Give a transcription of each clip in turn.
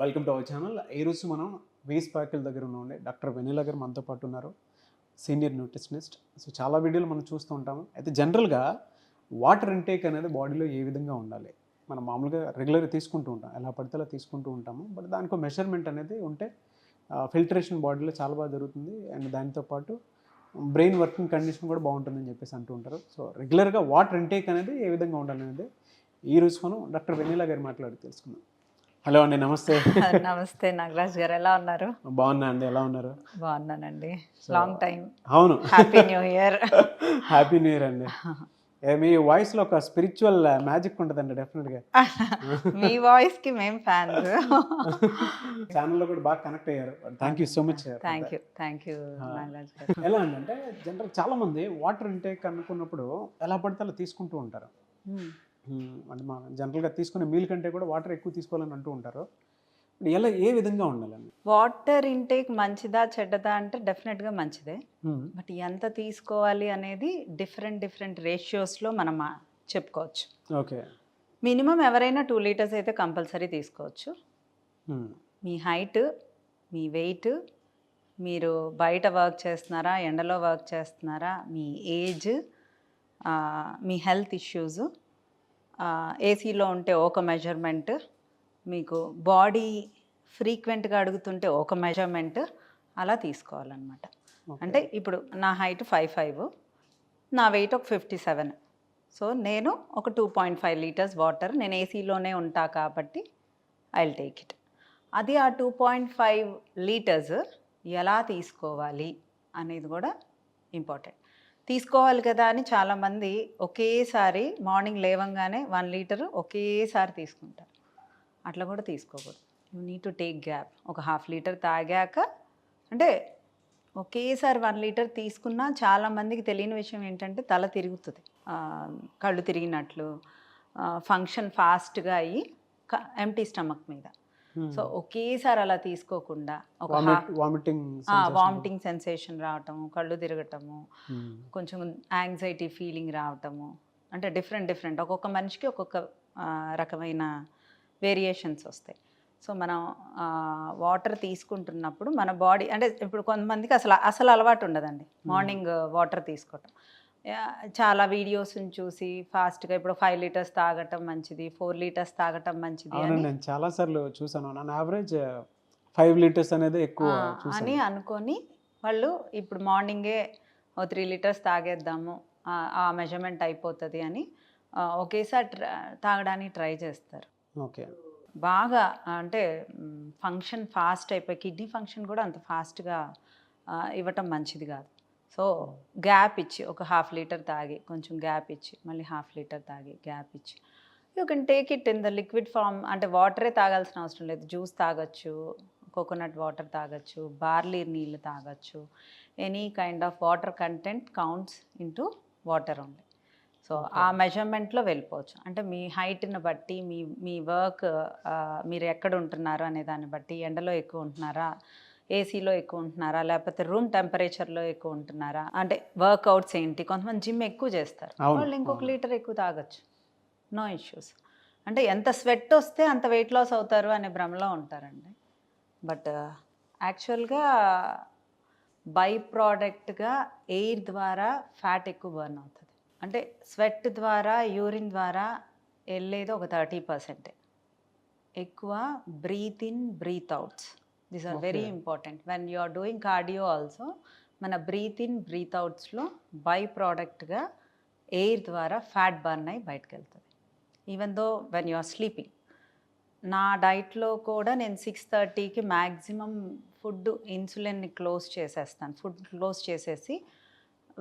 Welcome to our channel. ఈరోజు మనం వేస్ ప్యాకిల్ దగ్గర ఉండే డాక్టర్ వెనిలా గారు మనతో పాటు ఉన్నారు, సీనియర్ న్యూట్రిషనిస్ట్. సో చాలా వీడియోలు మనం చూస్తూ ఉంటాము. అయితే జనరల్గా వాటర్ ఇంటేక్ అనేది బాడీలో ఏ విధంగా ఉండాలి? మనం మామూలుగా రెగ్యులర్గా తీసుకుంటూ ఉంటాం, ఎలా పడితే అలా తీసుకుంటూ ఉంటాము. బట్ దానికి మెజర్మెంట్ అనేది ఉంటే ఫిల్టరేషన్ బాడీలో చాలా బాగా జరుగుతుంది. అండ్ దానితో పాటు బ్రెయిన్ వర్కింగ్ కండిషన్ కూడా బాగుంటుందని చెప్పేసి అంటూ ఉంటారు. సో రెగ్యులర్గా వాటర్ ఇంటేక్ అనేది ఏ విధంగా ఉండాలి అనేది ఈరోజు మనం డాక్టర్ వెనిలా గారు మాట్లాడి తెలుసుకుందాం. హలో అండి, నమస్తే. నమస్తే నాగరాజ్ గారు, ఎలా ఉన్నారు? బాగున్నా అండి, ఎలా ఉన్నారు? బాగున్నానండి. Long time. అవును, happy new year. Happy new year అండి. మీ వాయిస్లో ఒక స్పిరిచువల్ మ్యాజిక్ ఉంటుందండి డెఫినెట్గా. మీ వాయిస్ కి మేము ఫ్యాన్స్. ఛానల్లో కూడా బాగా కనెక్ట్ అయ్యారు. Thank you so much. Thank you Nagaraj గారు. ఎలా అంటే జనరల్ చాలా మంది వాటర్ ఇంటేక్ అనుకున్నప్పుడు ఎలా పడితే అలా తీసుకుంటూ ఉంటారు. అంటే మా జనరల్గా తీసుకునే మీల్ కంటే కూడా వాటర్ ఎక్కువ తీసుకోవాలని అంటూ ఉంటారు. ఎలా ఏ విధంగా ఉండాలండి? వాటర్ ఇంటేక్ మంచిదా చెడ్డదా అంటే డెఫినెట్గా మంచిదే. బట్ ఎంత తీసుకోవాలి అనేది డిఫరెంట్ రేషియోస్లో మనం చెప్పుకోవచ్చు. ఓకే. మినిమం ఎవరైనా 2 లీటర్స్ అయితే కంపల్సరీ తీసుకోవచ్చు. మీ హైట్, మీ వెయిట్, మీరు బయట వర్క్ చేస్తున్నారా, ఎండలో వర్క్ చేస్తున్నారా, మీ ఏజ్, మీ హెల్త్ ఇష్యూస్, ఏసీలో ఉంటే ఒక మెజర్మెంట్, మీకు బాడీ ఫ్రీక్వెంట్గా అడుగుతుంటే ఒక మెజర్మెంట్, అలా తీసుకోవాలన్నమాట. అంటే ఇప్పుడు నా హైట్ 5'5", నా వెయిట్ ఒక 57. సో నేను ఒక 2.5 లీటర్స్ వాటర్, నేను ఏసీలోనే ఉంటా కాబట్టి ఐ విల్ టేక్ ఇట్. అది ఆ 2.5 లీటర్స్ ఎలా తీసుకోవాలి అనేది కూడా ఇంపార్టెంట్. తీసుకోవాలి కదా అని చాలామంది ఒకేసారి మార్నింగ్ లేవంగానే 1 లీటర్ ఒకేసారి తీసుకుంటారు. అట్లా కూడా తీసుకోకూడదు. You need to take gap. ఒక 1/2 లీటర్ తాగాక, అంటే ఒకేసారి 1 లీటర్ తీసుకున్నా చాలామందికి తెలియని విషయం ఏంటంటే తల తిరుగుతుంది, కళ్ళు తిరిగినట్లు, ఫంక్షన్ ఫాస్ట్గా అయ్యి ఎంటీ స్టమక్ మీద. సో ఒకేసారి అలా తీసుకోకుండా ఒక వామిటింగ్ సెన్సేషన్ రావటము, కళ్ళు తిరగటము, కొంచెం యాంగ్జైటీ ఫీలింగ్ రావటము, అంటే డిఫరెంట్ ఒక్కొక్క మనిషికి ఒక్కొక్క రకమైన వేరియేషన్స్ వస్తాయి. సో మనం వాటర్ తీసుకుంటున్నప్పుడు మన బాడీ, అంటే ఇప్పుడు కొంతమందికి అసలు అలవాటు ఉండదండి మార్నింగ్ వాటర్ తీసుకోవటం. చాలా వీడియోస్ని చూసి ఫాస్ట్గా ఇప్పుడు 5 లీటర్స్ తాగటం మంచిది, 4 లీటర్స్ తాగటం మంచిది అని నేను చాలాసార్లు చూసాను. నా యావరేజ్ 5 లీటర్స్ అనేది ఎక్కువ అని అనుకొని వాళ్ళు ఇప్పుడు మార్నింగే 3 లీటర్స్ తాగేద్దాము, ఆ మెజర్మెంట్ అయిపోతుంది అని ఒకేసారి తాగడానికి ట్రై చేస్తారు. ఓకే. బాగా అంటే ఫంక్షన్ ఫాస్ట్ అయిపోయి, కిడ్నీ ఫంక్షన్ కూడా అంత ఫాస్ట్గా ఇవ్వటం మంచిది కాదు. సో గ్యాప్ ఇచ్చి ఒక 1/2 లీటర్ తాగి కొంచెం గ్యాప్ ఇచ్చి మళ్ళీ 1/2 లీటర్ తాగి గ్యాప్ ఇచ్చి you can take it in the liquid form. అంటే వాటరే తాగాల్సిన అవసరం లేదు. జ్యూస్ తాగొచ్చు, కోకోనట్ వాటర్ తాగొచ్చు, బార్లీ నీళ్ళు తాగొచ్చు. Any kind of water content counts into water only. So ఆ మెజర్మెంట్లో వెళ్ళిపోవచ్చు. అంటే మీ హైట్ని బట్టి, మీ వర్క్, మీరు ఎక్కడ ఉంటున్నారో అనే దాన్ని బట్టి, ఎండలో ఎక్కువ ఉంటున్నారా, ఏసీలో ఎక్కువ ఉంటున్నారా, లేకపోతే రూమ్ టెంపరేచర్లో ఎక్కువ ఉంటున్నారా, అంటే వర్కౌట్స్ ఏంటి, కొంతమంది జిమ్ ఎక్కువ చేస్తారు, వాళ్ళు ఇంకొక లీటర్ ఎక్కువ తాగొచ్చు, నో ఇష్యూస్. అంటే ఎంత స్వెట్ వస్తే అంత వెయిట్ లాస్ అవుతారు అనే భ్రమలో ఉంటారండి. బట్ యాక్చువల్గా బై ప్రోడక్ట్గా ఎయిర్ ద్వారా ఫ్యాట్ ఎక్కువ బర్న్ అవుతుంది. అంటే స్వెట్ ద్వారా, యూరిన్ ద్వారా వెళ్ళేది ఒక 30%. ఎక్కువ breath in, breath outs, these are very important. When you are doing cardio also, మన బ్రీత్ ఇన్, బ్రీత్ అవుట్స్లో బై ప్రోడక్ట్గా ఎయిర్ ద్వారా ఫ్యాట్ బర్న్ అయ్యి బయటకు వెళ్తుంది. Even though when you are sleeping. నా డైట్లో కూడా నేను 6:30కి మ్యాక్సిమం ఫుడ్, ఇన్సులిన్ని క్లోజ్ చేసేస్తాను. ఫుడ్ క్లోజ్ చేసేసి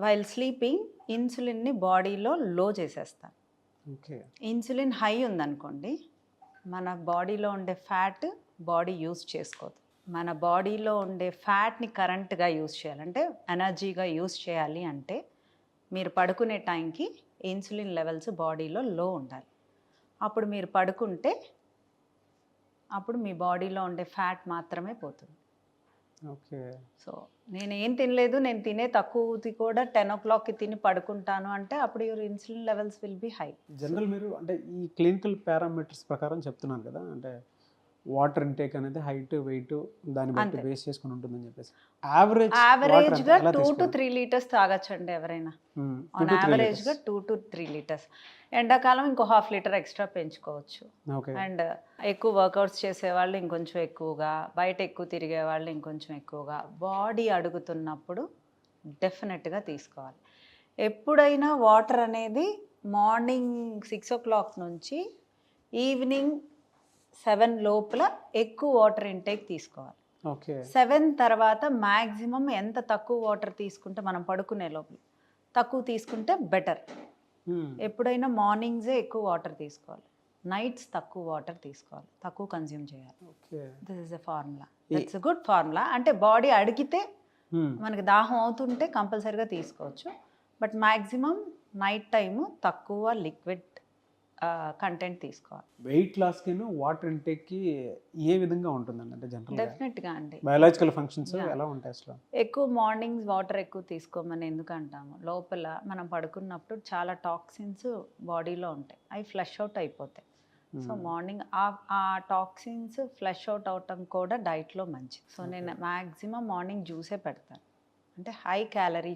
వైల్ స్లీపింగ్ ఇన్సులిన్ని బాడీలో లో చేసేస్తాను. ఓకే. ఇన్సులిన్ హై ఉందనుకోండి, మన బాడీలో ఉండే ఫ్యాట్ బాడీ యూజ్ చేసుకోదు. మన బాడీలో ఉండే ఫ్యాట్ని కరెంట్గా యూజ్ చేయాలంటే, ఎనర్జీగా యూజ్ చేయాలి అంటే, మీరు పడుకునే టైంకి ఇన్సులిన్ లెవెల్స్ బాడీలో లో ఉండాలి. అప్పుడు మీరు పడుకుంటే అప్పుడు మీ బాడీలో ఉండే ఫ్యాట్ మాత్రమే పోతుంది. ఓకే. సో నేను ఏం తినలేదు, నేను తినే తక్కువది కూడా 10 o'clockకి తిని పడుకుంటాను అంటే అప్పుడు your insulin levels will be high. General మీరు అంటే ఈ క్లినికల్ పారామీటర్స్ ప్రకారం చెప్తున్నాను కదా, అంటే వాటర్ ఇంటేక్ అనేది హైట్ వెయిట్ దాన్ని బట్టి అంతే. బేస్ చేసుకుని ఉంటుందని చెప్పేసి యావరేజ్ యావరేజ్గా 2 to 3 లీటర్స్ తాగొచ్చండి ఎవరైనా. ఆన్ యావరేజ్గా 2 to 3 లీటర్స్. ఎండాకాలం ఇంకో ½ లీటర్ ఎక్స్ట్రా పెంచుకోవచ్చు. ఓకే. అండ్ ఎక్కువ వర్కౌట్స్ చేసేవాళ్ళు ఇంకొంచెం ఎక్కువగా, బయట ఎక్కువ తిరిగే వాళ్ళు ఇంకొంచెం ఎక్కువగా, బాడీ అడుగుతున్నప్పుడు డెఫినెట్గా తీసుకోవాలి. ఎప్పుడైనా వాటర్ అనేది మార్నింగ్ 6 o'clock నుంచి ఈవినింగ్ 7 లోపల ఎక్కువ వాటర్ ఇంటేక్ తీసుకోవాలి. ఓకే. 7 తర్వాత మ్యాక్సిమం ఎంత తక్కువ వాటర్ తీసుకుంటే మనం పడుకునే లోపల తక్కువ తీసుకుంటే బెటర్. ఎప్పుడైనా మార్నింగ్సే ఎక్కువ వాటర్ తీసుకోవాలి, నైట్స్ తక్కువ వాటర్ తీసుకోవాలి, తక్కువ కన్జ్యూమ్ చేయాలి. Okay. This is a formula, it's a good formula. అంటే బాడీ అడిగితే మనకి దాహం అవుతుంటే కంపల్సరీగా తీసుకోవచ్చు. బట్ మ్యాక్సిమం నైట్ టైము తక్కువ లిక్విడ్ కంటెంట్ తీసుకోవాలి. వెయిట్ లాస్కి వాటర్ ఇంటేక్కి ఏ విధంగా ఉంటుందండి? అంటే జనరల్ డెఫినెట్గా అండి. బయాలజికల్ ఫంక్షన్స్ ఎలా ఉంటాయి అసలు? ఎక్కువ మార్నింగ్స్ వాటర్ ఎక్కువ తీసుకోమని ఎందుకు అంటాము, లోపల మనం పడుకున్నప్పుడు చాలా టాక్సిన్స్ బాడీలో ఉంటాయి, అవి ఫ్లష్ అవుట్ అయిపోతాయి. సో మార్నింగ్ ఆ టాక్సిన్స్ ఫ్లష్ అవుట్ అవటం కూడా డైట్లో మంచిది. సో నేను మ్యాక్సిమం మార్నింగ్ జ్యూసే పెడతాను, అంటే హై క్యాలరీ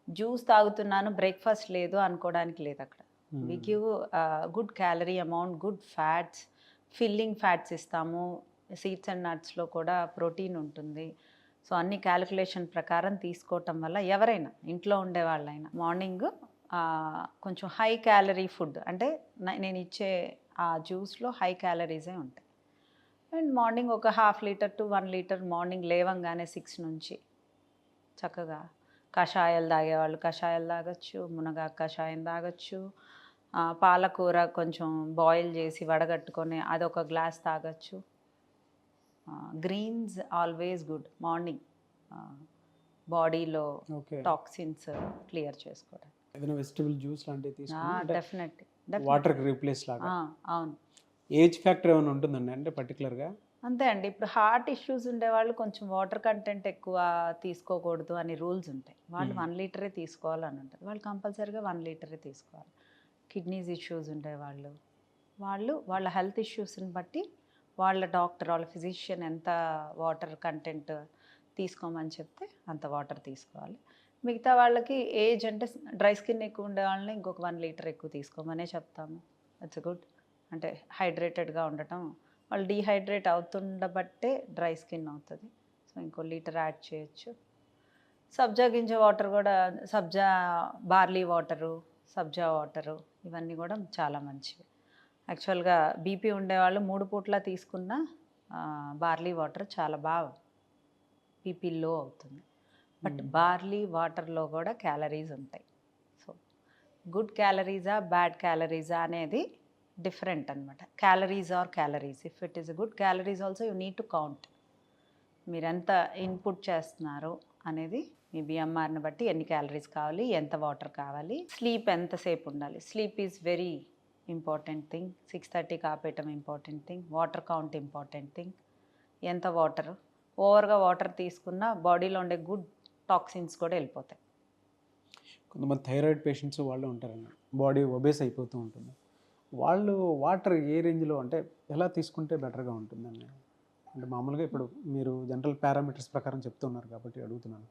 జ్యూస్ తాగుతున్నాను బ్రేక్ఫాస్ట్ లేదు అనుకోవడానికి లేదు అక్కడ. We give good calorie amount, good fats, filling fats ఇస్తాము. సీడ్స్ అండ్ నట్స్లో కూడా ప్రోటీన్ ఉంటుంది. సో అన్ని క్యాలిక్యులేషన్ ప్రకారం తీసుకోవటం వల్ల ఎవరైనా ఇంట్లో ఉండే వాళ్ళైనా మార్నింగ్ కొంచెం హై క్యాలరీ ఫుడ్, అంటే నేను ఇచ్చే ఆ జ్యూస్లో హై క్యాలరీసే ఉంటాయి. అండ్ మార్నింగ్ ఒక ½ లీటర్ to 1 లీటర్ మార్నింగ్ లేవంగానే 6 నుంచి చక్కగా కషాయాలు తాగేవాళ్ళు కషాయాలు తాగొచ్చు, మునగాకు కషాయం తాగొచ్చు, పాలకూర కొంచెం బాయిల్ చేసి వడగట్టుకొని అదొక గ్లాస్ తాగొచ్చు. గ్రీన్స్ ఆల్వేస్ గుడ్ మార్నింగ్, బాడీలో టాక్సిన్స్ క్లియర్ చేసుకోవడం. ఏదైనా వెజిటబుల్ జ్యూస్ లాంటివి తీసుకుంటే డెఫినెట్లీ వాటర్కి రీప్లేస్ లాగా. అవును. ఏజ్ ఫ్యాక్టర్ ఏమైనా ఉంటుందండి అంటే పర్టికులర్గా? అంతే అండి. ఇప్పుడు హార్ట్ ఇష్యూస్ ఉండేవాళ్ళు కొంచెం వాటర్ కంటెంట్ ఎక్కువ తీసుకోకూడదు అని రూల్స్ ఉంటాయి. వాళ్ళు 1 లీటరే తీసుకోవాలని ఉంటుంది, వాళ్ళు కంపల్సరీగా 1 లీటరే తీసుకోవాలి. కిడ్నీస్ ఇష్యూస్ ఉండేవాళ్ళు వాళ్ళ హెల్త్ ఇష్యూస్ని బట్టి వాళ్ళ డాక్టర్ వాళ్ళ ఫిజిషియన్ ఎంత వాటర్ కంటెంట్ తీసుకోమని చెప్తే అంత వాటర్ తీసుకోవాలి. మిగతా వాళ్ళకి ఏజ్ అంటే డ్రై స్కిన్ ఎక్కువ ఉండే వాళ్ళని ఇంకొక 1 లీటర్ ఎక్కువ తీసుకోమనే చెప్తాము. ఇట్స్ గుడ్, అంటే హైడ్రేటెడ్గా ఉండటం. వాళ్ళు డీహైడ్రేట్ అవుతుండబట్టే డ్రై స్కిన్ అవుతుంది. సో ఇంకో లీటర్ యాడ్ చేయొచ్చు. సబ్జా గింజ వాటర్ కూడా, బార్లీ వాటరు, సబ్జా వాటరు, ఇవన్నీ కూడా చాలా మంచివి. యాక్చువల్గా బీపీ ఉండేవాళ్ళు 3 పూట్ల తీసుకున్న బార్లీ వాటర్ చాలా బాగా బీపీ లో అవుతుంది. బట్ బార్లీ వాటర్లో కూడా క్యాలరీస్ ఉంటాయి. సో గుడ్ క్యాలరీజా బ్యాడ్ క్యాలరీజా అనేది డిఫరెంట్ అనమాట. Calories are calories, if it is good calories also you need to count. మీరు ఎంత ఇన్పుట్ చేస్తున్నారు అనేది మీ బిఎంఆర్ని బట్టి ఎన్ని క్యాలరీస్ కావాలి, ఎంత వాటర్ కావాలి, స్లీప్ ఎంతసేపు ఉండాలి. Sleep is very important thing. 6:30కి ఆపేయటం important thing. Water count important thing. ఎంత వాటర్, ఓవర్గా వాటర్ తీసుకున్న బాడీలో ఉండే గుడ్ టాక్సిన్స్ కూడా వెళ్ళిపోతాయి. కొంతమంది థైరాయిడ్ పేషెంట్స్ వాళ్ళు ఉంటారన్న, బాడీ ఒబేస్ అయిపోతూ ఉంటుంది. వాళ్ళు వాటర్ ఏ రేంజ్లో అంటే ఎలా తీసుకుంటే బెటర్గా ఉంటుందండి? అంటే మామూలుగా ఇప్పుడు మీరు జనరల్ పారామీటర్స్ ప్రకారం చెప్తున్నారు కాబట్టి అడుగుతున్నాను.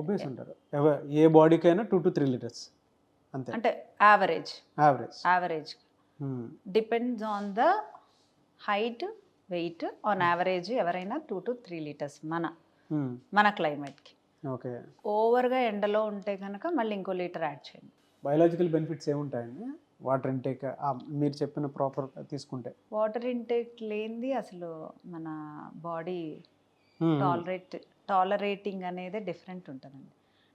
ఒబేస్ ఉంటారు, ఏ బాడీకైనా 2 to 3 లీటర్స్ అంతే, అంటే average depends on the height weight. On average ఎవరైనా 2 to 3 లీటర్స్ మన క్లైమేట్కి. ఓకే. ఓవర్గా ఎండలో ఉంటే కనుక మళ్ళీ ఇంకో లీటర్ యాడ్ చేయండి. బయాలజికల్ బెనిఫిట్స్ ఏముంటాయండి వాటర్ ఇంటేక్ మీరు చెప్పిన ప్రాపర్ తీసుకుంటే? వాటర్ ఇంటేక్ లేనిది అసలు మన బాడీ టాలరేటింగ్ అనేది డిఫరెంట్ ఉంటుందండి.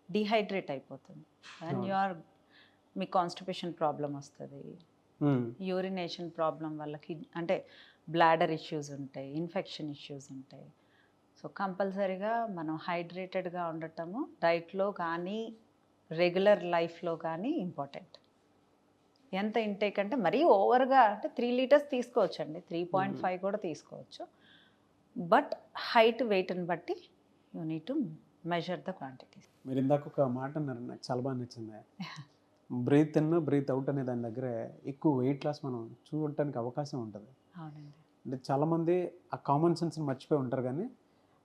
డీహైడ్రేట్ అయిపోతుంది. అండ్ మీ కాన్స్టిపేషన్ ప్రాబ్లం వస్తుంది, యూరినేషన్ ప్రాబ్లం వల్ల అంటే బ్లాడర్ ఇష్యూస్ ఉంటాయి, ఇన్ఫెక్షన్ ఇష్యూస్ ఉంటాయి. సో కంపల్సరీగా మనం హైడ్రేటెడ్గా ఉండటము డైట్లో కానీ రెగ్యులర్ లైఫ్లో కానీ ఇంపార్టెంట్. ఎంత ఇంటేక్ అంటే మరీ ఓవర్గా అంటే 3 లీటర్స్ తీసుకోవచ్చండి, 3.5 కూడా తీసుకోవచ్చు. బట్ హైట్ వెయిట్ని బట్టి you need to measure the quantities. మీరు ఇందాక ఒక మాట అన్నారు, నాకు చాలా బాగా నచ్చింది. బ్రీత్ ఇన్ బ్రీత్ అవుట్ అనే దాని దగ్గర ఎక్కువ వెయిట్ లాస్ మనం చూడటానికి అవకాశం ఉంటుంది. అవునండి. అంటే చాలామంది ఆ కామన్ సెన్స్ని మర్చిపోయి ఉంటారు, కానీ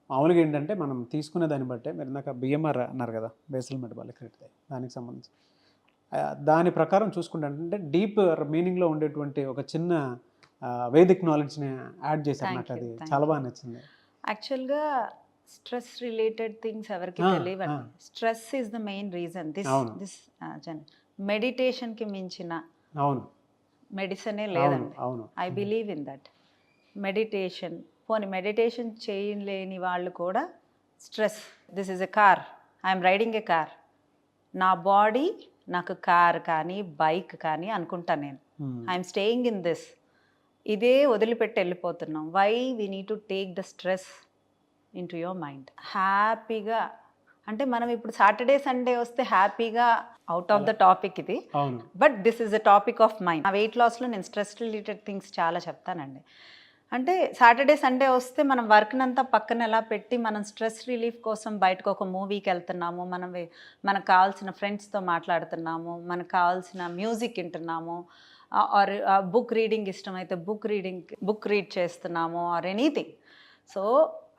మామూలుగా ఏంటంటే మనం తీసుకునే దాన్ని బట్టే, మీరు ఇందాక బిఎంఆర్ అన్నారు కదా, బేసల్ మెటబాలిక్ రేట్, దానికి సంబంధించి దాని ప్రకారం చూసుకుంటే అంటే డీప్ మీనింగ్లో ఉండేటువంటి ఒక చిన్న వేదిక్ నాలెడ్జ్ని యాడ్ చేశారు. నాకు అది చాలా బాగా నచ్చింది. యాక్చువల్గా స్ట్రెస్ రిలేటెడ్ థింగ్స్ ఎవరికి తెలియవండి. Stress is the main reason. This మెడిటేషన్కి మించిన మెడిసినే లేదండి. I believe in that. Meditation, పోనీ మెడిటేషన్ చేయలేని వాళ్ళు కూడా stress, this is a car, I'm riding a car, నా బాడీ నాకు కార్ కానీ బైక్ కానీ అనుకుంటా నేను, ఐఎమ్ స్టేయింగ్ ఇన్ దిస్, ఇదే వదిలిపెట్టి వెళ్ళిపోతున్నాం. Why we need to take the stress into your mind. హ్యాపీగా, అంటే మనం ఇప్పుడు సాటర్డే సండే వస్తే హ్యాపీగా అవుట్ ఆఫ్ ద టాపిక్ ఇది, but this is a topic of mind. ఆ వెయిట్ లాస్లో నేను స్ట్రెస్ రిలేటెడ్ థింగ్స్ చాలా చెప్తానండి. అంటే సాటర్డే సండే వస్తే మనం వర్క్నంతా పక్కన ఎలా పెట్టి మనం స్ట్రెస్ రిలీఫ్ కోసం బయటకు ఒక మూవీకి వెళ్తున్నాము, మనకు కావాల్సిన ఫ్రెండ్స్తో మాట్లాడుతున్నాము, మనకు కావాల్సిన మ్యూజిక్ వింటున్నాము, ఆర్ బుక్ రీడింగ్ ఇష్టమైతే బుక్ రీడ్ చేస్తున్నాము, ఆర్ ఎనీథింగ్. సో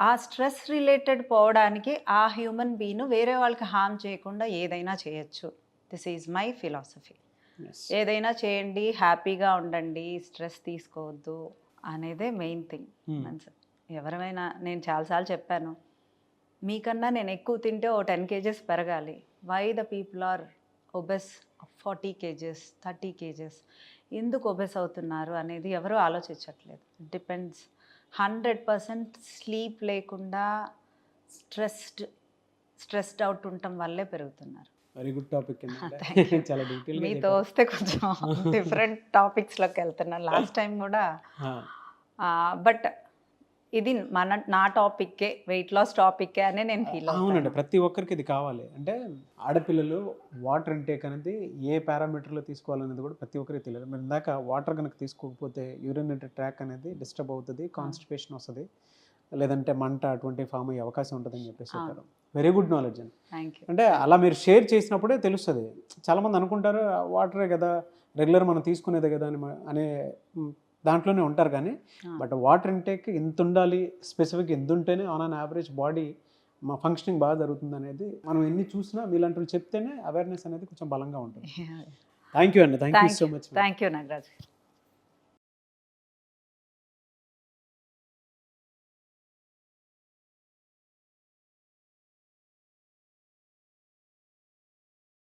ఆ స్ట్రెస్ రిలేటెడ్ పోవడానికి ఆ హ్యూమన్ బీను వేరే వాళ్ళకి హార్మ్ చేయకుండా ఏదైనా చేయొచ్చు. This is my philosophy. ఏదైనా చేయండి, హ్యాపీగా ఉండండి, స్ట్రెస్ తీసుకోవద్దు అనేదే మెయిన్ థింగ్. ఎవరైనా, నేను చాలాసార్లు చెప్పాను, మీకన్నా నేను ఎక్కువ తింటే ఓ 10 kgs పెరగాలి. Why the people are obese 40 kgs 30 kgs, ఎందుకు ఒబెస్ అవుతున్నారు అనేది ఎవరూ ఆలోచించట్లేదు. డిపెండ్స్. 100% స్లీప్ లేకుండా స్ట్రెస్డ్ అవుట్ ఉండటం వల్లే పెరుగుతున్నారు. Very good topic. చాలా డీటెయిల్ మీతో వస్తే కొంచెం డిఫరెంట్ టాపిక్స్లోకి వెళ్తున్నాను లాస్ట్ టైం కూడా, బట్ ఇది నా టాపిక్కే, వెయిట్ లాస్ టాపిక్కే అనే నేను ఫీల్ అవుతాను. అవునండి, ప్రతి ఒక్కరికి ఇది కావాలి. అంటే ఆడపిల్లలు వాటర్ ఇంటేక్ అనేది ఏ పారామీటర్లో తీసుకోవాలనేది కూడా ప్రతి ఒక్కరికి తెలియదు. మీరు ఇందాక వాటర్ కనుక తీసుకోకపోతే యూరినరీ ట్రాక్ అనేది డిస్టర్బ్ అవుతుంది, కాన్స్టిపేషన్ వస్తుంది, లేదంటే మంట అటువంటి ఫామ్ అయ్యే అవకాశం ఉంటుందని చెప్పేసి చెప్పారు. వెరీ గుడ్ నాలెడ్జ్ అండి. అంటే అలా మీరు షేర్ చేసినప్పుడే తెలుస్తుంది. చాలామంది అనుకుంటారు వాటరే కదా, రెగ్యులర్ మనం తీసుకునేదే కదా అనే దాంట్లోనే ఉంటారు, కానీ బట్ వాటర్ ఇంటేక్ ఎంత ఉండాలి, స్పెసిఫిక్ ఎంత ఉంటేనే ఆన్ అన్ యావరేజ్ బాడీ మా ఫంక్షనింగ్ బాగా జరుగుతుంది అనేది మనం ఎన్ని చూసినా మీలాంటి చెప్తేనే అవేర్నెస్ అనేది కొంచెం బలంగా ఉంటుంది. థ్యాంక్ యూ అండి. Thank you so much. Thank you Nagaraj.